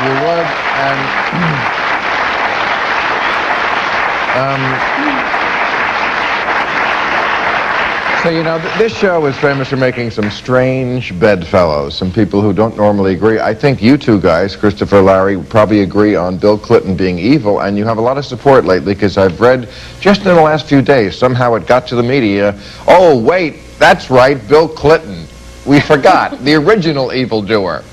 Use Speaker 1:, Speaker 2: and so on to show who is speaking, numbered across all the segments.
Speaker 1: you would. So, you know, this show is famous for making some strange bedfellows, some people who don't normally agree. I think you two guys, Christopher, Larry, probably agree on Bill Clinton being evil, and you have a lot of support lately, because I've read, just in the last few days, somehow it got to the media, oh, wait, that's right, Bill Clinton. We forgot, the original evildoer.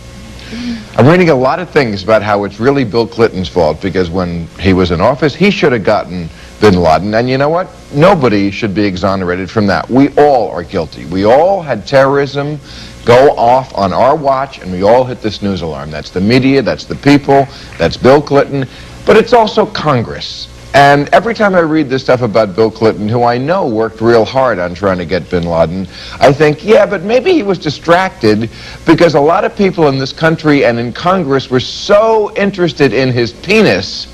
Speaker 1: I'm reading a lot of things about how it's really Bill Clinton's fault, because when he was in office, he should have gotten bin Laden, and you know what? Nobody should be exonerated from that. We all are guilty. We all had terrorism go off on our watch, and we all hit the snooze alarm. That's the media, that's the people, that's Bill Clinton, but it's also Congress. And every time I read this stuff about Bill Clinton, who I know worked real hard on trying to get bin Laden, I think, yeah, but maybe he was distracted because a lot of people in this country and in Congress were so interested in his penis.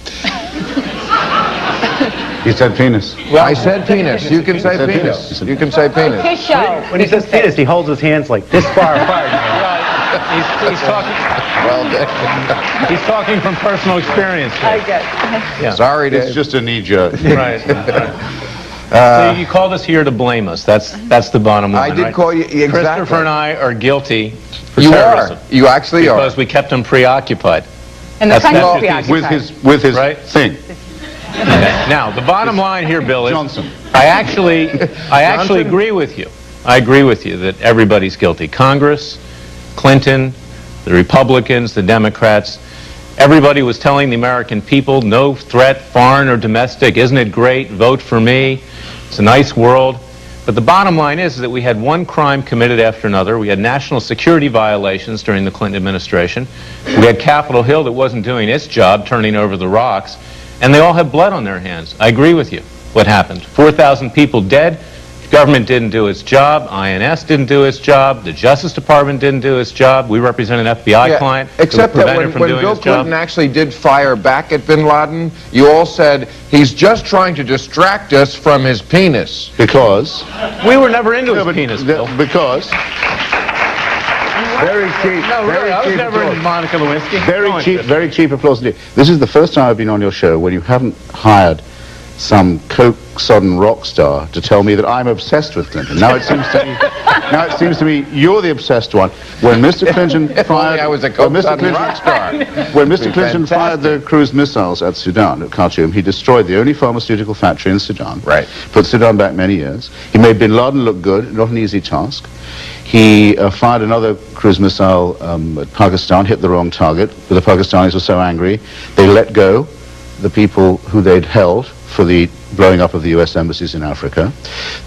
Speaker 2: You said penis.
Speaker 1: Well, I said penis. You can say penis. You can say penis.
Speaker 3: His show.
Speaker 4: When he says penis, he holds his hands like this far apart.
Speaker 5: He's talking.
Speaker 1: Well,
Speaker 5: He's talking from personal experience.
Speaker 3: I get.
Speaker 5: Yeah.
Speaker 1: Sorry, Dave.
Speaker 2: It's just a knee jerk.
Speaker 5: Right. So you called us here to blame us. That's the bottom line.
Speaker 1: I did call you exactly.
Speaker 5: Christopher and I are guilty for
Speaker 1: You
Speaker 5: terrorism.
Speaker 1: are. You actually are.
Speaker 5: Because we kept him preoccupied.
Speaker 3: And the country's
Speaker 5: well,
Speaker 3: preoccupied.
Speaker 2: With his
Speaker 5: Right.
Speaker 2: thing.
Speaker 5: Now, the bottom line here, Bill, is
Speaker 2: Johnson.
Speaker 5: I actually agree with you. I agree with you that everybody's guilty. Congress, Clinton, the Republicans, the Democrats, everybody was telling the American people, no threat, foreign or domestic, isn't it great, vote for me, it's a nice world. But the bottom line is that we had one crime committed after another. We had national security violations during the Clinton administration. We had Capitol Hill that wasn't doing its job, turning over the rocks. And they all have blood on their hands. I agree with you. What happened? 4,000 people dead. The government didn't do its job. INS didn't do its job. The Justice Department didn't do its job. We represent an FBI client.
Speaker 1: Except that when Bill Clinton actually did fire back at bin Laden, you all said, he's just trying to distract us from his penis.
Speaker 2: Because?
Speaker 5: We were never into his penis, Bill.
Speaker 2: Because? Very cheap.
Speaker 5: No, really, I was never into Monica Lewinsky.
Speaker 2: Very cheap applause. This is the first time I've been on your show when you haven't hired some coke-sodden rock star to tell me that I'm obsessed with Clinton. Now it seems to me you're the obsessed one. When Mr. Clinton fired,
Speaker 1: I was a coke-sodden rock star.
Speaker 2: When Mr. Clinton fired the cruise missiles at Sudan, at Khartoum, he destroyed the only pharmaceutical factory in Sudan.
Speaker 1: Right.
Speaker 2: Put Sudan back many years. He made bin Laden look good, not an easy task. He fired another cruise missile at Pakistan, hit the wrong target, but the Pakistanis were so angry, they let go the people who they'd held for the blowing up of the US embassies in Africa.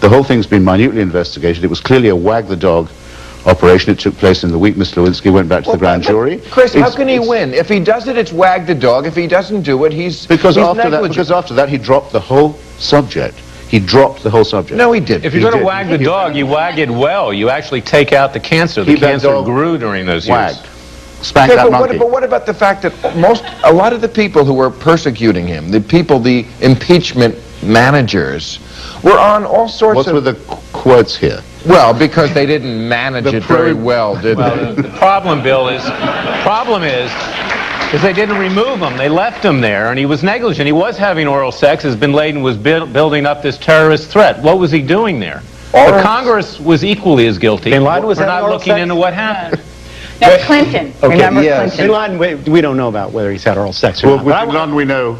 Speaker 2: The whole thing's been minutely investigated. It was clearly a wag-the-dog operation. It took place in the week Miss Lewinsky went back to the grand jury.
Speaker 1: Chris, how can he win? If he does it, it's wag the dog. If he doesn't do it, he's negligent.
Speaker 2: Because after that, he dropped the whole subject. He dropped the whole subject.
Speaker 1: No, he didn't.
Speaker 5: If you're going to wag the dog, you wag it well. You actually take out the cancer. The cancer grew during those years.
Speaker 2: Spank that monkey.
Speaker 1: But what about the fact that a lot of the people who were persecuting him, the impeachment managers, were on all sorts
Speaker 2: What's with the quotes here?
Speaker 1: Well, because they didn't manage it very well, did they?
Speaker 5: The problem, Bill, is they didn't remove him. They left him there, and he was negligent. He was having oral sex as bin Laden was building up this terrorist threat. What was he doing there? But Congress was equally as guilty.
Speaker 4: Bin Laden was
Speaker 5: not looking into what happened.
Speaker 3: That's Clinton.
Speaker 4: Okay,
Speaker 3: Remember
Speaker 4: yes.
Speaker 3: Clinton?
Speaker 4: Bin Laden, we don't know about whether he's had oral sex or
Speaker 2: Well,
Speaker 4: not.
Speaker 2: with bin Laden we know.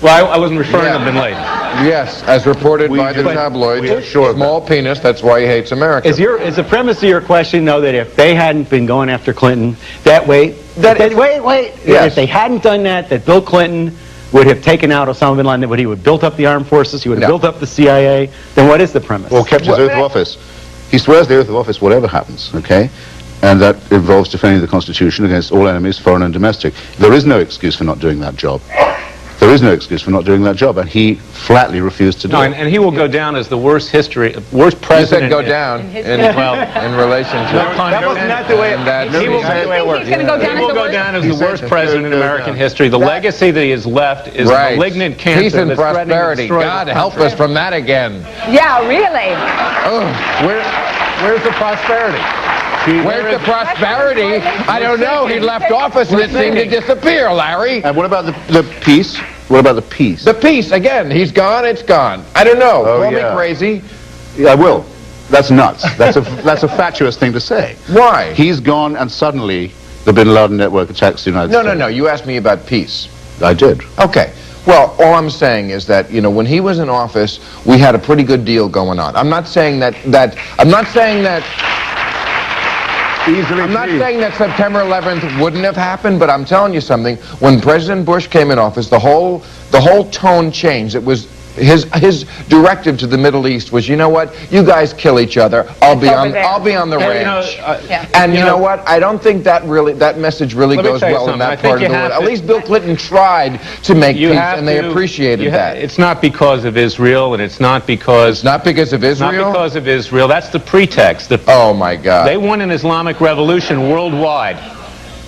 Speaker 5: Well, I wasn't referring to bin Laden.
Speaker 1: Yes, as reported by the tabloids. Small penis, that's why he hates America.
Speaker 4: Is the premise of your question, though, that if they hadn't been going after Clinton that way, if they hadn't done that, that Bill Clinton would have taken out Osama bin Laden, that he would have built up the armed forces, he would have built up the CIA, then what is the premise?
Speaker 2: Well, kept his oath of office. He swears the oath of office whatever happens, okay? And that involves defending the Constitution against all enemies, foreign and domestic. There is no excuse for not doing that job. There is no excuse for not doing that job, and he flatly refused to do it.
Speaker 5: And he will go down as the worst president.
Speaker 1: You said go down in relation to...
Speaker 4: That wasn't the way it works.
Speaker 3: He's going to go down
Speaker 5: He will go down as the worst president in American history. The legacy that he has left is a malignant cancer.
Speaker 1: Peace and prosperity. God help us from that again.
Speaker 3: Yeah, really.
Speaker 1: Oh,
Speaker 5: Where's the prosperity?
Speaker 1: Where's the prosperity? I don't know. He left office and it seemed to disappear, Larry.
Speaker 2: And what about the peace? What about the peace?
Speaker 1: The peace, again, he's gone, it's gone. I don't know.
Speaker 2: Oh,
Speaker 1: Call
Speaker 2: yeah.
Speaker 1: me crazy.
Speaker 2: Yeah, I will. That's nuts. That's a fatuous thing to say.
Speaker 1: Why?
Speaker 2: He's gone and suddenly the Bin Laden network attacks the United States.
Speaker 1: No. You asked me about peace.
Speaker 2: I did.
Speaker 1: Okay. Well, all I'm saying is that, you know, when he was in office, we had a pretty good deal going on. I'm not saying that September 11th wouldn't have happened, but I'm telling you something. When President Bush came in office, the whole tone changed. It was his directive to the Middle East was, you know what, you guys kill each other. I'll be on the ranch. And you know what? I don't think that message really goes well in that part of the world. At least Bill Clinton tried to make peace, and they appreciated that.
Speaker 5: It's not because of Israel, and it's not because...
Speaker 1: It's not because of Israel?
Speaker 5: Not because of Israel. That's the pretext.
Speaker 1: Oh, my God.
Speaker 5: They won an Islamic revolution worldwide.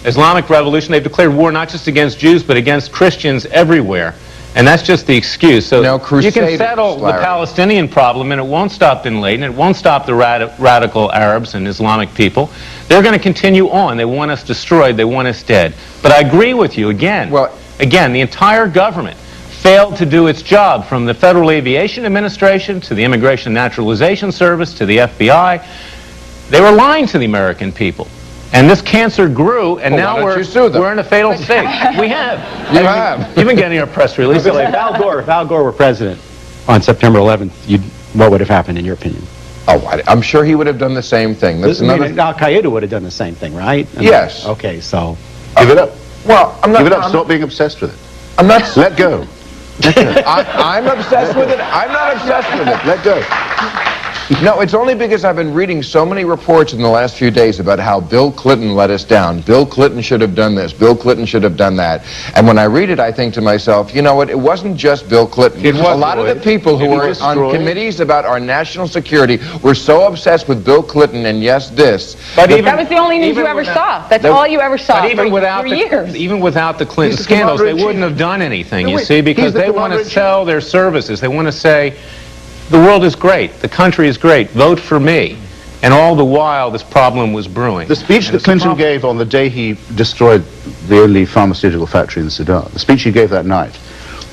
Speaker 5: Islamic revolution, they've declared war not just against Jews, but against Christians everywhere. And that's just the excuse. So you can settle the Palestinian problem, and it won't stop Bin Laden. It won't stop the radical Arabs and Islamic people. They're going to continue on. They want us destroyed. They want us dead. But I agree with you again. Well, again, the entire government failed to do its job, from the Federal Aviation Administration to the Immigration and Naturalization Service to the FBI. They were lying to the American people. And this cancer grew, and now we're in a fatal state. We have.
Speaker 1: You have.
Speaker 5: You've been getting our press release.
Speaker 4: If Al Gore were president on September 11th, what would have happened in your opinion?
Speaker 1: Oh, I'm sure he would have done the same thing.
Speaker 4: That's Al-Qaeda would have done the same thing, right?
Speaker 1: Yes.
Speaker 4: Okay, so...
Speaker 2: Give it up.
Speaker 1: Well, I'm not...
Speaker 2: Give it up. Stop being obsessed with it.
Speaker 1: I'm not...
Speaker 2: Let go.
Speaker 1: I'm obsessed with it. I'm not obsessed with it.
Speaker 2: Let go.
Speaker 1: No, it's only because I've been reading so many reports in the last few days about how Bill Clinton let us down. Bill Clinton should have done this. Bill Clinton should have done that. And when I read it, I think to myself, you know what, it wasn't just Bill Clinton. A lot of the people who were on committees about our national security were so obsessed with Bill Clinton and yes, this.
Speaker 3: But that was the only news you ever saw. That's all you ever saw for years.
Speaker 5: Even without the Clinton scandals, they wouldn't have done anything, you see, because they want to sell their services. They want to say, the world is great. The country is great. Vote for me. And all the while, this problem was brewing.
Speaker 2: The speech that Clinton gave on the day he destroyed the only pharmaceutical factory in Sudan, the speech he gave that night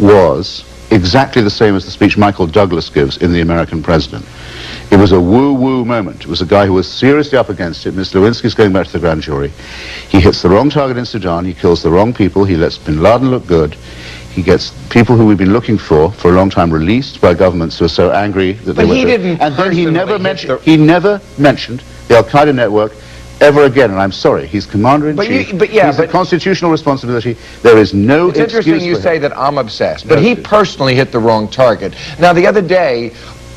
Speaker 2: was exactly the same as the speech Michael Douglas gives in The American President. It was a woo-woo moment. It was a guy who was seriously up against it. Mr. Lewinsky's going back to the grand jury. He hits the wrong target in Sudan. He kills the wrong people. He lets Bin Laden look good. He gets people who we've been looking for a long time released by governments who are so angry that they were... And then he never mentioned the Al-Qaeda network ever again, and I'm sorry, he's commander-in-chief. He's a constitutional responsibility. There is no excuse for him.
Speaker 1: It's interesting you say that I'm obsessed, but he personally hit the wrong target. Now, the other day,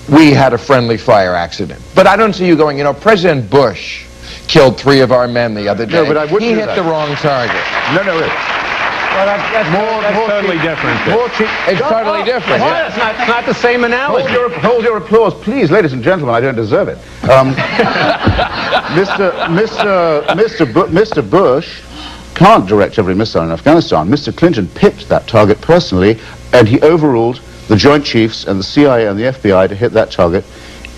Speaker 1: we had a friendly fire accident. But I don't see you going, you know, President Bush killed 3 of our men the other day.
Speaker 2: No, but I wouldn't
Speaker 1: He hit the wrong target.
Speaker 2: No, really.
Speaker 5: Well, that's totally different.
Speaker 1: It's totally different.
Speaker 5: Well, it's not the same analogy.
Speaker 2: Hold your applause, please, ladies and gentlemen. I don't deserve it. Mr. Bush can't direct every missile in Afghanistan. Mr. Clinton picked that target personally, and he overruled the Joint Chiefs and the CIA and the FBI to hit that target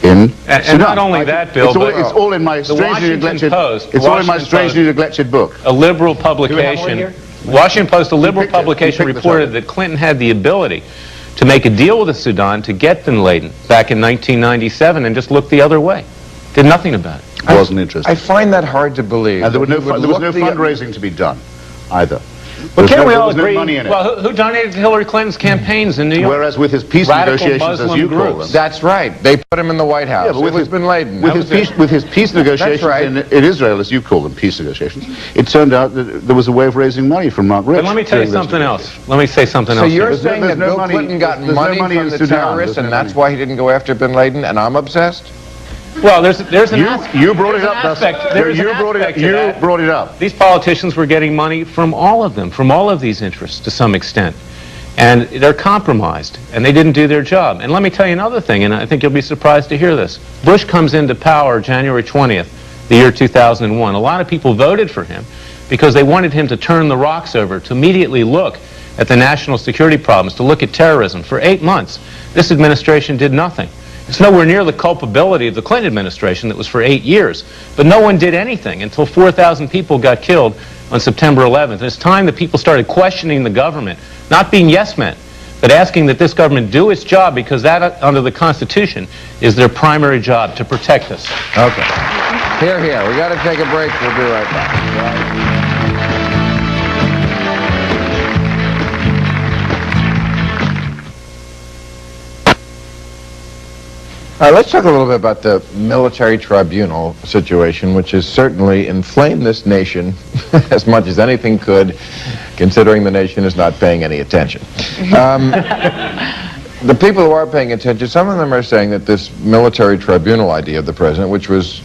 Speaker 2: in Sudan.
Speaker 5: And not only that, Bill,
Speaker 2: it's all in my strangely neglected. It's all in my strangely neglected book.
Speaker 5: A liberal publication. Washington Post, a liberal publication, reported that Clinton had the ability to make a deal with the Sudan to get Bin Laden back in 1997 and just looked the other way. Did nothing about it.
Speaker 2: Wasn't interested.
Speaker 1: I find that hard to believe.
Speaker 2: And there was no fundraising to be done either.
Speaker 5: But can't we all agree? Well, who donated to Hillary Clinton's campaigns in New York?
Speaker 2: Whereas with his peace negotiations, as you call them.
Speaker 1: That's right. They put him in the White House.
Speaker 2: Yeah, but with
Speaker 1: Bin Laden.
Speaker 2: With his peace negotiations in Israel, as you call them, peace negotiations, it turned out that there was a way of raising money from Mark Rich.
Speaker 5: But let me tell you something else. Let me say something else.
Speaker 1: So you're saying that Bill Clinton got money from the terrorists, and that's why he didn't go after Bin Laden, and I'm obsessed?
Speaker 5: Well, there's an aspect.
Speaker 2: You brought it up. You brought it up.
Speaker 5: These politicians were getting money from all of them, from all of these interests to some extent. And they're compromised, and they didn't do their job. And let me tell you another thing, and I think you'll be surprised to hear this. Bush comes into power January 20th, the year 2001. A lot of people voted for him because they wanted him to turn the rocks over, to immediately look at the national security problems, to look at terrorism. For 8 months, this administration did nothing. It's nowhere near the culpability of the Clinton administration that was for 8 years. But no one did anything until 4,000 people got killed on September 11th. It's time that people started questioning the government, not being yes men, but asking that this government do its job, because that, under the Constitution, is their primary job, to protect us.
Speaker 1: Okay. Here. We got to take a break. We'll be right back. Let's talk a little bit about the military tribunal situation, which has certainly inflamed this nation as much as anything could, considering the nation is not paying any attention. The people who are paying attention, some of them are saying that this military tribunal idea of the president, which was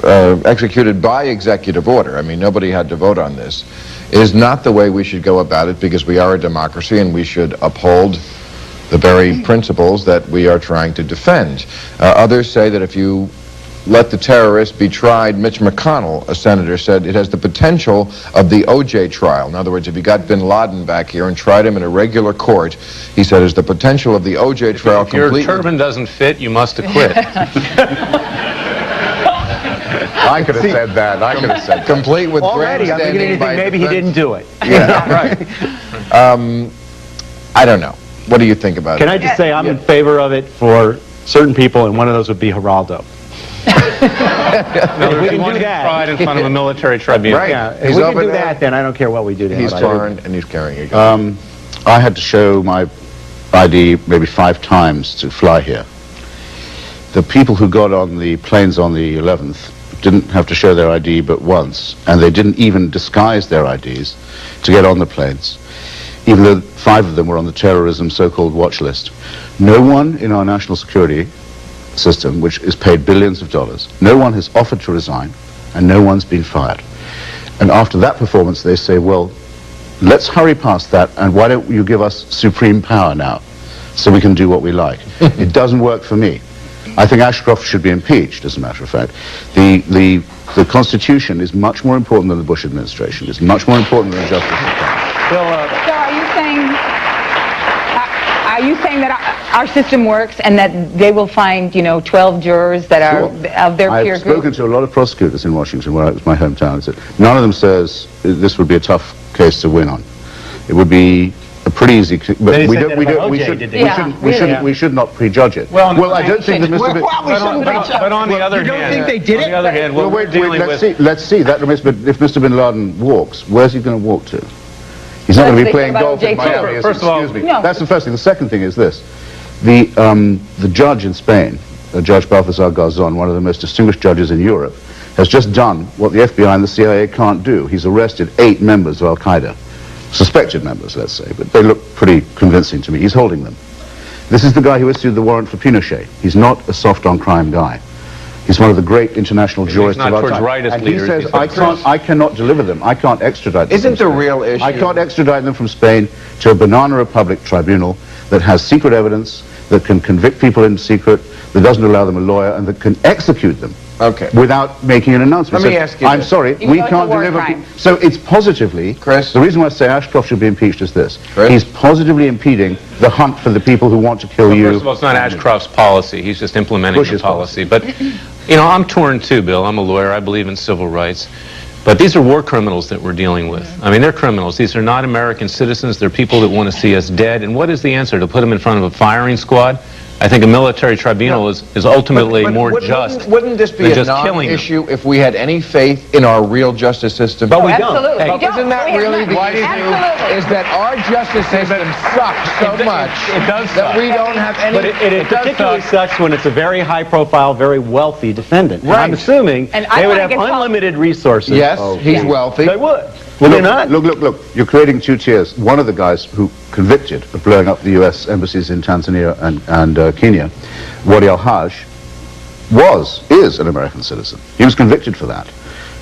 Speaker 1: executed by executive order, I mean, nobody had to vote on this, is not the way we should go about it, because we are a democracy and we should uphold the very principles that we are trying to defend. Others say that if you let the terrorists be tried, Mitch McConnell, a senator, said it has the potential of the O.J. trial. In other words, if you got bin Laden back here and tried him in a regular court, he said, is the potential of the O.J. trial complete.
Speaker 5: If your turban doesn't fit, you must acquit.
Speaker 1: I could have said that. I could have said that. Complete with
Speaker 4: already, I'm beginning to think maybe he didn't do it.
Speaker 1: Yeah, right. I don't know. What do you think about it?
Speaker 4: Can I just say I'm in favor of it for certain people, and one of those would be Geraldo.
Speaker 5: No, we can do that. Tried in front of a military tribunal.
Speaker 1: Right.
Speaker 4: Yeah, if we can do that, then I don't care what we do to him.
Speaker 1: He's torn and he's carrying a gun.
Speaker 2: I had to show my ID maybe 5 times to fly here. The people who got on the planes on the 11th didn't have to show their ID but once, and they didn't even disguise their IDs to get on the planes, even though 5 of them were on the terrorism so-called watch list. No one in our national security system, which is paid billions of dollars, no one has offered to resign, and no one's been fired. And after that performance, they say, well, let's hurry past that, and why don't you give us supreme power now, so we can do what we like. It doesn't work for me. I think Ashcroft should be impeached, as a matter of fact. The Constitution is much more important than the Bush administration. It's much more important than the Justice Department.
Speaker 3: So are you saying that our system works and that they will find, 12 jurors that are of their peer group?
Speaker 2: I've spoken to a lot of prosecutors in Washington, where it was my hometown. None of them says this would be a tough case to win on. It would be a pretty easy, but we should not prejudge it. Well, I don't think that Mr.
Speaker 5: But on the other hand,
Speaker 4: you don't think they did it?
Speaker 5: On the other hand,
Speaker 2: let's see. That remains. But if Mr. bin Laden walks, where's he going to walk to? He's not going to be playing golf in Miami.
Speaker 5: First of all,
Speaker 2: that's the first thing. The second thing is this: the judge in Spain, Judge Balthazar Garzon, one of the most distinguished judges in Europe, has just done what the FBI and the CIA can't do. He's arrested 8 members of Al Qaeda. Suspected members, let's say, but they look pretty convincing to me. He's holding them. This is the guy who issued the warrant for Pinochet. He's not a soft-on-crime guy. He's one of the great international jurists of our time.
Speaker 5: And
Speaker 2: he says, I cannot deliver them. I can't extradite them.
Speaker 1: Isn't the real issue?
Speaker 2: I can't extradite them from Spain to a banana republic tribunal that has secret evidence, that can convict people in secret, that doesn't allow them a lawyer, and that can execute them.
Speaker 1: Okay.
Speaker 2: Without making an announcement.
Speaker 1: Let me ask you
Speaker 2: I'm
Speaker 1: this.
Speaker 2: sorry, we can't deliver. So it's positively,
Speaker 1: Chris?
Speaker 2: The reason why I say Ashcroft should be impeached is this.
Speaker 1: Chris?
Speaker 2: He's positively impeding the hunt for the people who want to kill you.
Speaker 5: First of all, it's not Ashcroft's policy. He's just implementing
Speaker 2: Bush's
Speaker 5: the policy. But, I'm torn too, Bill. I'm a lawyer. I believe in civil rights. But these are war criminals that we're dealing with. I mean, they're criminals. These are not American citizens. They're people that want to see us dead. And what is the answer? To put them in front of a firing squad? I think a military tribunal is ultimately more just.
Speaker 1: Wouldn't this be a non-issue if we had any faith in our real justice system?
Speaker 4: But we don't.
Speaker 3: Absolutely.
Speaker 1: Hey, isn't that really the issue? Is that our justice system sucks so much that we don't have any...
Speaker 4: But it particularly sucks when it's a very high-profile, very wealthy defendant.
Speaker 1: Right.
Speaker 4: I'm assuming they would have unlimited resources.
Speaker 1: Yes, he's wealthy.
Speaker 4: They would. Will they not?
Speaker 2: Look. You're creating 2 tiers. One of the guys who convicted of blowing up the U.S. embassies in Tanzania and Kenya, Wadi al-Hajj, is an American citizen. He was convicted for that.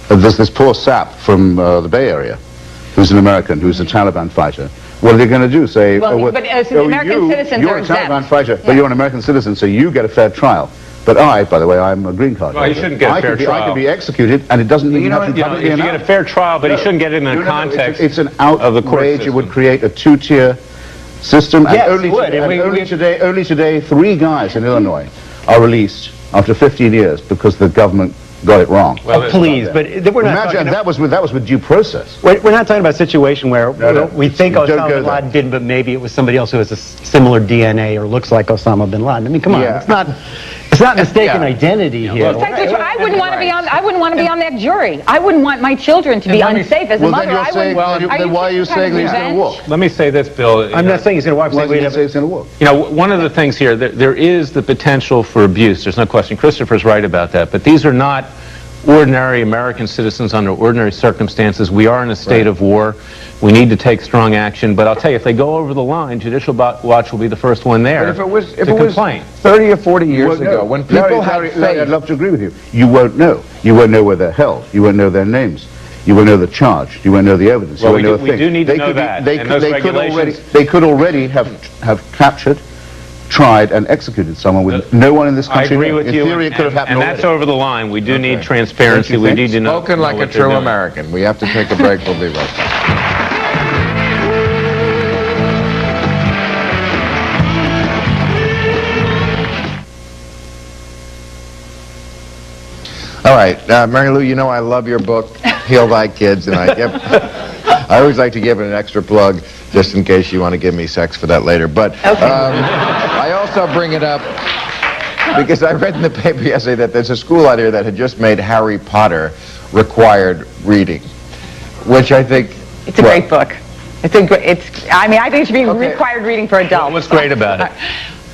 Speaker 2: There's this poor sap from the Bay Area, who's an American, who's a Taliban fighter. What are they going to do? Say,
Speaker 3: but as American citizens
Speaker 2: you're a Taliban fighter, but you're an American citizen, so you get a fair trial. But by the way, I'm a green card holder.
Speaker 5: Well, you shouldn't get a fair trial.
Speaker 2: I could be executed, and it doesn't even have to be publicly announced.
Speaker 5: You get a fair trial, but he shouldn't get it in the context
Speaker 2: it's an
Speaker 5: of the court
Speaker 2: outrage.
Speaker 5: system.
Speaker 2: It would create a 2-tier system.
Speaker 4: Yes,
Speaker 2: And only today, 3 guys in Illinois are released after 15 years because the government got it wrong.
Speaker 4: Well, please, but we're not
Speaker 2: Imagine
Speaker 4: talking
Speaker 2: that was with due process.
Speaker 4: We're not talking about a situation where we think
Speaker 2: Don't
Speaker 4: Osama
Speaker 2: go
Speaker 4: bin
Speaker 2: there.
Speaker 4: Laden didn't, but maybe it was somebody else who has a similar DNA or looks like Osama bin Laden. I mean, come on,
Speaker 1: Yeah.
Speaker 4: it's not mistaken identity here.
Speaker 3: In fact, I wouldn't want to be on. I wouldn't want to be on that jury. I wouldn't want my children to be unsafe as a
Speaker 2: Well,
Speaker 3: mother.
Speaker 2: then you're
Speaker 3: I
Speaker 2: saying,
Speaker 3: wouldn't.
Speaker 2: then why are you saying that he's going to walk?
Speaker 5: Let me say this, Bill.
Speaker 4: I'm not saying he's going to walk.
Speaker 2: Why do you say he's going to walk?
Speaker 5: You know, one of the things here, there is the potential for abuse. There's no question. Christopher's right about that. But these are not ordinary American citizens under ordinary circumstances. We are in a state of war. We need to take strong action. But I'll tell you, if they go over the line, Judicial Watch will be the first one there
Speaker 1: But if it
Speaker 5: to
Speaker 1: was
Speaker 5: complain.
Speaker 1: 30 or 40
Speaker 2: You
Speaker 1: years
Speaker 2: won't
Speaker 1: ago,
Speaker 2: know.
Speaker 1: when people had
Speaker 2: Larry,
Speaker 1: faith,
Speaker 2: I'd love to agree with you. You won't know. You won't know where they're held. You won't know their names. You won't know the charge. You won't know the evidence.
Speaker 5: Well,
Speaker 2: you won't know
Speaker 5: we
Speaker 2: a thing.
Speaker 5: do need to
Speaker 2: They
Speaker 5: know
Speaker 2: could be-
Speaker 5: that.
Speaker 2: They
Speaker 5: And
Speaker 2: could,
Speaker 5: those
Speaker 2: they could already.
Speaker 5: regulations-
Speaker 2: They could already have captured, tried, and executed someone with no one in this
Speaker 5: I
Speaker 2: country.
Speaker 5: agree
Speaker 2: knew.
Speaker 5: with
Speaker 2: In
Speaker 5: you,
Speaker 2: theory, it could have happened
Speaker 5: and
Speaker 2: already.
Speaker 5: that's over the line. We do need
Speaker 2: Okay.
Speaker 5: transparency.
Speaker 2: Don't you
Speaker 5: We
Speaker 2: think?
Speaker 5: need to know.
Speaker 1: spoken like
Speaker 5: know
Speaker 1: a
Speaker 5: what they're
Speaker 1: true
Speaker 5: doing.
Speaker 1: American. We have to take a break. We'll be right back. All right, Marilu, you know I love your book, Heal Thy Kids, and I always like to give it an extra plug, just in case you want to give me sex for that later. But I also bring it up because I read in the paper yesterday that there's a school out here that had just made Harry Potter required reading, which I think...
Speaker 3: It's a great book. I mean, I think it should be required reading for adults.
Speaker 5: What's great about it?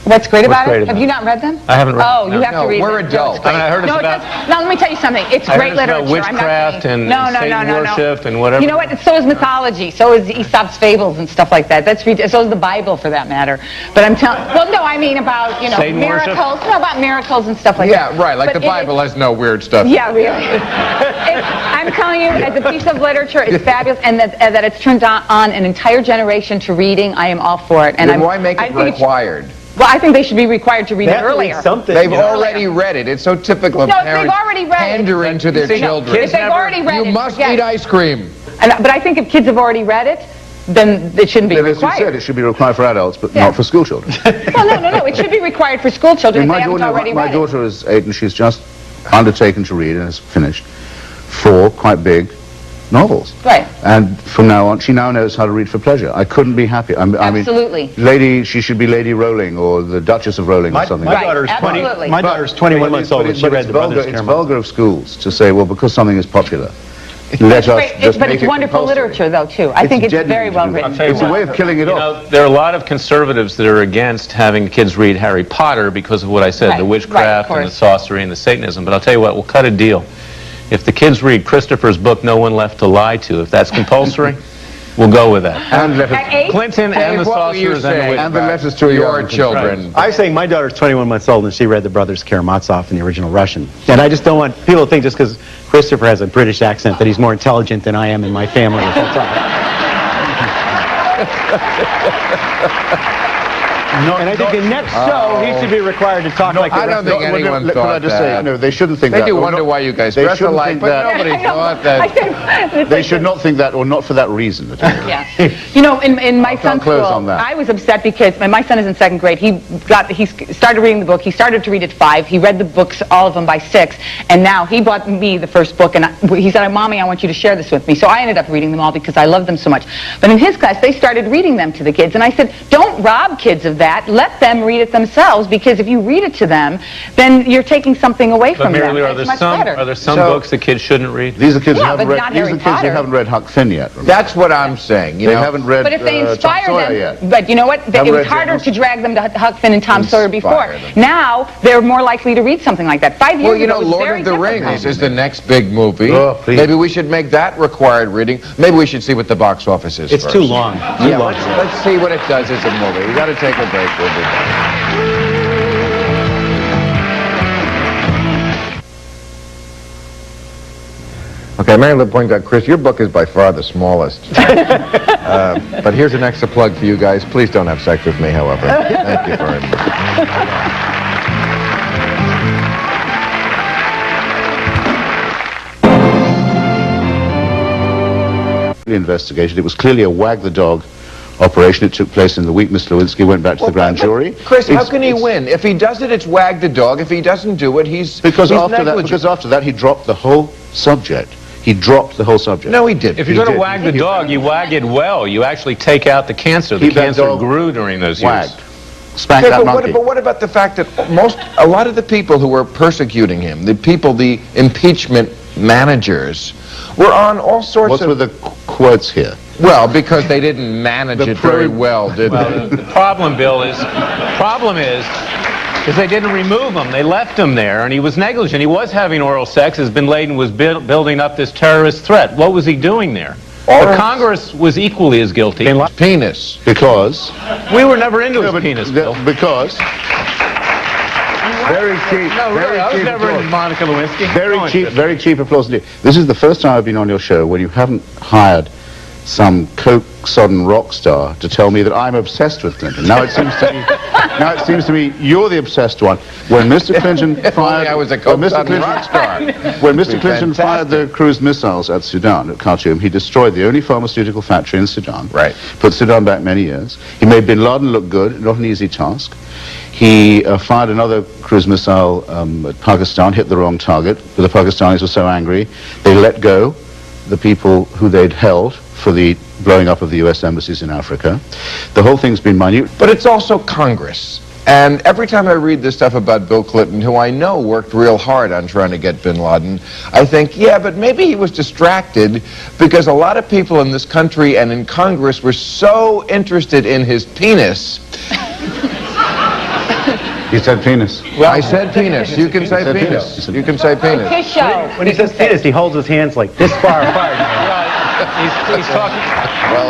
Speaker 3: What's great about
Speaker 5: great
Speaker 3: it?
Speaker 5: about
Speaker 3: Have you not read them?
Speaker 5: I haven't read
Speaker 3: Oh,
Speaker 5: them,
Speaker 3: you
Speaker 5: no.
Speaker 3: have to read them.
Speaker 1: we're adults.
Speaker 3: No, it's great.
Speaker 5: I mean, I heard it's
Speaker 3: No,
Speaker 5: about-
Speaker 3: Now, let me tell you something. It's
Speaker 5: I heard
Speaker 3: great
Speaker 5: it's about
Speaker 3: literature. I'm not
Speaker 5: witchcraft
Speaker 3: kidding.
Speaker 5: and Satan worship and whatever.
Speaker 3: You know what? So is mythology. So is Aesop's fables and stuff like that. So is the Bible, for that matter. But I'm telling... Well, no, I mean about,
Speaker 5: Satan worship?
Speaker 3: miracles. No, about miracles and stuff like that.
Speaker 1: Yeah, right, like
Speaker 3: But
Speaker 1: the Bible has no weird stuff.
Speaker 3: Yeah, really. I'm telling you, as a piece of literature, it's fabulous, and that it's turned on an entire generation to reading. I am all for it. And
Speaker 1: Then why make it required?
Speaker 3: Well, I think they should be required to read it earlier.
Speaker 1: They've already read it. It's so typical of
Speaker 3: No, if
Speaker 1: parents
Speaker 3: they've already read it-
Speaker 1: pandering to their children.
Speaker 3: If they've already read
Speaker 1: You
Speaker 3: it,
Speaker 1: must
Speaker 3: forget
Speaker 1: eat
Speaker 3: it.
Speaker 1: ice cream.
Speaker 3: But I think if kids have already read it, then it shouldn't be
Speaker 2: As you said,
Speaker 3: required.
Speaker 2: it should be required for adults, but
Speaker 3: Yeah.
Speaker 2: not for school children.
Speaker 3: Well, no. It should be required for school children if they haven't already
Speaker 2: my
Speaker 3: read it.
Speaker 2: daughter is 8 and she's just undertaken to read and has finished 4 quite big novels.
Speaker 3: Right.
Speaker 2: And from now on, she now knows how to read for pleasure. I couldn't be happier.
Speaker 3: Absolutely.
Speaker 2: I mean, she should be Lady Rowling or the Duchess of Rowling or something.
Speaker 3: Right,
Speaker 4: daughter's
Speaker 3: absolutely.
Speaker 4: My daughter's 21 months old and she read The Brothers
Speaker 2: It's
Speaker 4: Karamazov.
Speaker 2: vulgar of schools to say, well, because something is popular, let us just
Speaker 3: But
Speaker 2: make
Speaker 3: it's
Speaker 2: it
Speaker 3: wonderful
Speaker 2: compulsory.
Speaker 3: literature, though, too. I think it's very well written.
Speaker 5: I'll tell you
Speaker 2: It's a
Speaker 5: what.
Speaker 2: way of killing it
Speaker 5: You
Speaker 2: off.
Speaker 5: know, there are a lot of conservatives that are against having kids read Harry Potter because of what I said,
Speaker 3: Right,
Speaker 5: the
Speaker 3: right,
Speaker 5: witchcraft
Speaker 3: of
Speaker 5: and the
Speaker 3: course.
Speaker 5: sorcery and the Satanism. But I'll tell you what, we'll cut a deal. If the kids read Christopher's book, No One Left to Lie To, if that's compulsory, we'll go with that.
Speaker 2: And let us,
Speaker 3: At 8?
Speaker 5: Clinton and the
Speaker 1: What will you
Speaker 5: sorcerers and the
Speaker 1: say
Speaker 5: witchcraft.
Speaker 2: and the letters to
Speaker 1: your children?
Speaker 4: I say my daughter's 21 months old and she read The Brothers Karamazov in the original Russian. And I just don't want people to think just because Christopher has a British accent that he's more intelligent than I am in my family. That's all. And I think the next show, he should be required to talk like the
Speaker 1: I
Speaker 4: rest
Speaker 1: don't
Speaker 4: of
Speaker 1: think
Speaker 4: us.
Speaker 1: anyone
Speaker 2: Could I
Speaker 1: thought
Speaker 2: just say,
Speaker 1: that.
Speaker 2: no, they shouldn't think
Speaker 1: They
Speaker 2: that.
Speaker 1: do
Speaker 2: or
Speaker 1: wonder
Speaker 2: not-
Speaker 1: why you guys
Speaker 2: they
Speaker 1: dress
Speaker 2: shouldn't
Speaker 1: alike,
Speaker 2: think
Speaker 1: but
Speaker 2: that.
Speaker 1: nobody thought
Speaker 3: I
Speaker 1: that.
Speaker 3: said,
Speaker 2: They should not think that, or not for that reason.
Speaker 3: Yeah. You know, in my son's
Speaker 2: close
Speaker 3: school,
Speaker 2: on that.
Speaker 3: I was upset because my son is in 2nd grade. He started reading the book. He started to read at 5. He read the books, all of them, by 6. And now he bought me the first book, and he said, "Mommy, I want you to share this with me." So I ended up reading them all because I love them so much. But in his class, they started reading them to the kids, and I said, "Don't rob kids of that. Let them read it themselves, because if you read it to them, then you're taking something away
Speaker 5: But
Speaker 3: from them.
Speaker 5: Marilu,
Speaker 3: It's much better."
Speaker 5: are there some
Speaker 1: So-
Speaker 5: books that kids shouldn't read?
Speaker 2: These are kids who
Speaker 3: Yeah,
Speaker 2: haven't
Speaker 3: but
Speaker 2: read.
Speaker 3: not
Speaker 2: These are
Speaker 3: Harry
Speaker 2: kids who
Speaker 3: Potter.
Speaker 2: haven't read Huck Finn yet. remember?
Speaker 1: That's what I'm saying. You
Speaker 2: They
Speaker 1: know,
Speaker 2: haven't read.
Speaker 3: But if they
Speaker 2: Tom
Speaker 3: inspire
Speaker 2: Sawyer
Speaker 3: them,
Speaker 2: yet.
Speaker 3: but you know what? It
Speaker 2: Haven't
Speaker 3: was
Speaker 2: read
Speaker 3: harder
Speaker 2: James.
Speaker 3: to drag them to Huck Finn and Tom Sawyer before.
Speaker 1: them.
Speaker 3: Now they're more likely to read something like that. 5 years
Speaker 1: Well, you
Speaker 3: ago,
Speaker 1: know,
Speaker 3: it was
Speaker 1: Lord
Speaker 3: very
Speaker 1: of the
Speaker 3: difficult.
Speaker 1: Rings is the next big movie.
Speaker 2: Oh, please.
Speaker 1: Maybe we should make that required reading. Maybe we should see what the box office is
Speaker 4: It's
Speaker 1: first.
Speaker 4: too long.
Speaker 1: Yeah, let's see what it does as a movie. We got to take a break. We'll be back. Okay, Marilu pointed out, Chris, your book is by far the smallest. But here's an extra plug for you guys. Please don't have sex with me, however. Thank you very much.
Speaker 2: Investigated. It was clearly a wag the dog operation. It took place in the week Mr. Lewinsky went back to the grand jury.
Speaker 1: Chris, how can he win? If he does it, it's wag the dog. If he doesn't do it, he's
Speaker 2: because
Speaker 1: he's
Speaker 2: after
Speaker 1: negligent.
Speaker 2: because after that he dropped the whole subject. He dropped the whole subject.
Speaker 1: No, he didn't.
Speaker 5: If you're going to wag the dog, you wag it well. You actually take out the cancer. The cancer grew during those years.
Speaker 2: Spank that monkey.
Speaker 1: But what about the fact that a lot of the people who were persecuting him, the impeachment managers, were on all sorts
Speaker 2: What's
Speaker 1: of...
Speaker 2: with the quotes here?
Speaker 1: Well, because they didn't manage it very well, did they?
Speaker 5: The problem, Bill, is they didn't remove him. They left him there, and he was negligent. He was having oral sex as bin Laden was building up this terrorist threat. What was he doing there? But Congress was equally as guilty.
Speaker 1: Penis.
Speaker 2: Because...
Speaker 5: We were never into his penis, Bill.
Speaker 2: Because... Very cheap.
Speaker 5: No, really, I was never into Monica Lewinsky.
Speaker 2: Very cheap applause indeed. This is the first time I've been on your show when you haven't hired some coke-sodden rock star to tell me that I'm obsessed with Clinton. Now it seems to me you're the obsessed one. When Mr. Clinton fired,
Speaker 1: I was a coke-sodden rock star.
Speaker 2: When Mr. Clinton fired the cruise missiles at Sudan, at Khartoum, he destroyed the only pharmaceutical factory in Sudan.
Speaker 1: Right.
Speaker 2: Put Sudan back many years. He made bin Laden look good, not an easy task. He fired another cruise missile at Pakistan, hit the wrong target, but the Pakistanis were so angry, they let go the people who they'd held for the blowing up of the U.S. embassies in Africa. The whole thing's been minute.
Speaker 1: But it's also Congress. And every time I read this stuff about Bill Clinton, who I know worked real hard on trying to get bin Laden, I think, yeah, but maybe he was distracted because a lot of people in this country and in Congress were so interested in his penis.
Speaker 2: He said penis.
Speaker 1: Well, I said penis. You can say penis. You can say penis.
Speaker 3: His show.
Speaker 4: When he says penis, he holds his hands like this far apart.
Speaker 5: He's talking.
Speaker 1: Well,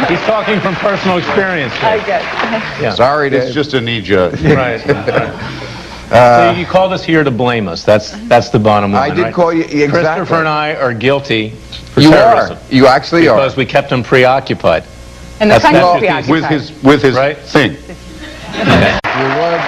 Speaker 5: He's talking from personal experience.
Speaker 3: I get
Speaker 5: Yeah.
Speaker 1: Sorry, Dave.
Speaker 2: It's just a knee jerk.
Speaker 5: Right. So you called us here to blame us. That's the bottom line.
Speaker 1: I did
Speaker 5: right?
Speaker 1: call you exactly.
Speaker 5: Christopher and I are guilty for
Speaker 1: You
Speaker 5: terrorism.
Speaker 1: are. You actually are.
Speaker 5: Because we kept him preoccupied.
Speaker 3: And the
Speaker 5: That's
Speaker 3: country's
Speaker 5: just
Speaker 3: preoccupied.
Speaker 2: With his
Speaker 5: Right.
Speaker 2: thing.
Speaker 1: You would,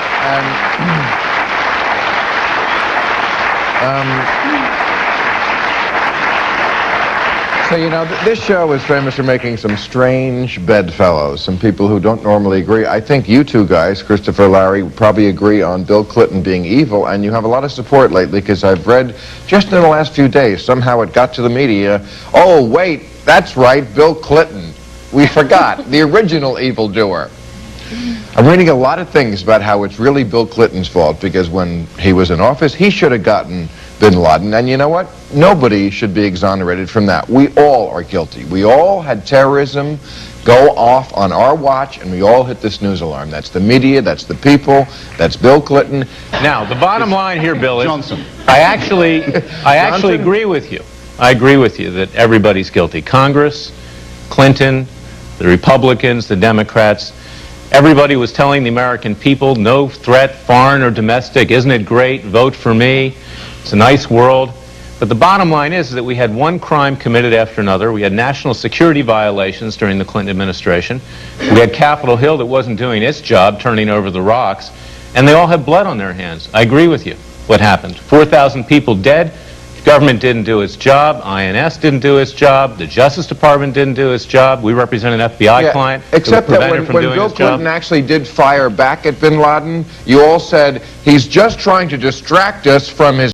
Speaker 1: so, you know, this show is famous for making some strange bedfellows, some people who don't normally agree. I think you two guys, Christopher, Larry, probably agree on Bill Clinton being evil, and you have a lot of support lately, because I've read, just in the last few days, somehow it got to the media, oh, wait, that's right, Bill Clinton. We forgot, the original evildoer. I'm reading a lot of things about how it's really Bill Clinton's fault, because when he was in office, he should have gotten bin Laden, and you know what? Nobody should be exonerated from that. We all are guilty. We all had terrorism go off on our watch, and we all hit the snooze alarm. That's the media, that's the people, that's Bill Clinton.
Speaker 5: Now, the bottom line here, Bill, is
Speaker 2: Johnson.
Speaker 5: I actually agree with you. I agree with you that everybody's guilty. Congress, Clinton, the Republicans, the Democrats. Everybody was telling the American people, no threat, foreign or domestic. Isn't it great? Vote for me. It's a nice world. But the bottom line is that we had one crime committed after another. We had national security violations during the Clinton administration. We had Capitol Hill that wasn't doing its job, turning over the rocks. And they all had blood on their hands. I agree with you. What happened? 4,000 people dead. The government didn't do its job. INS didn't do its job. The Justice Department didn't do its job. We represent an FBI client.
Speaker 1: Except that when Bill Clinton actually did fire back at bin Laden, you all said, he's just trying to distract us from his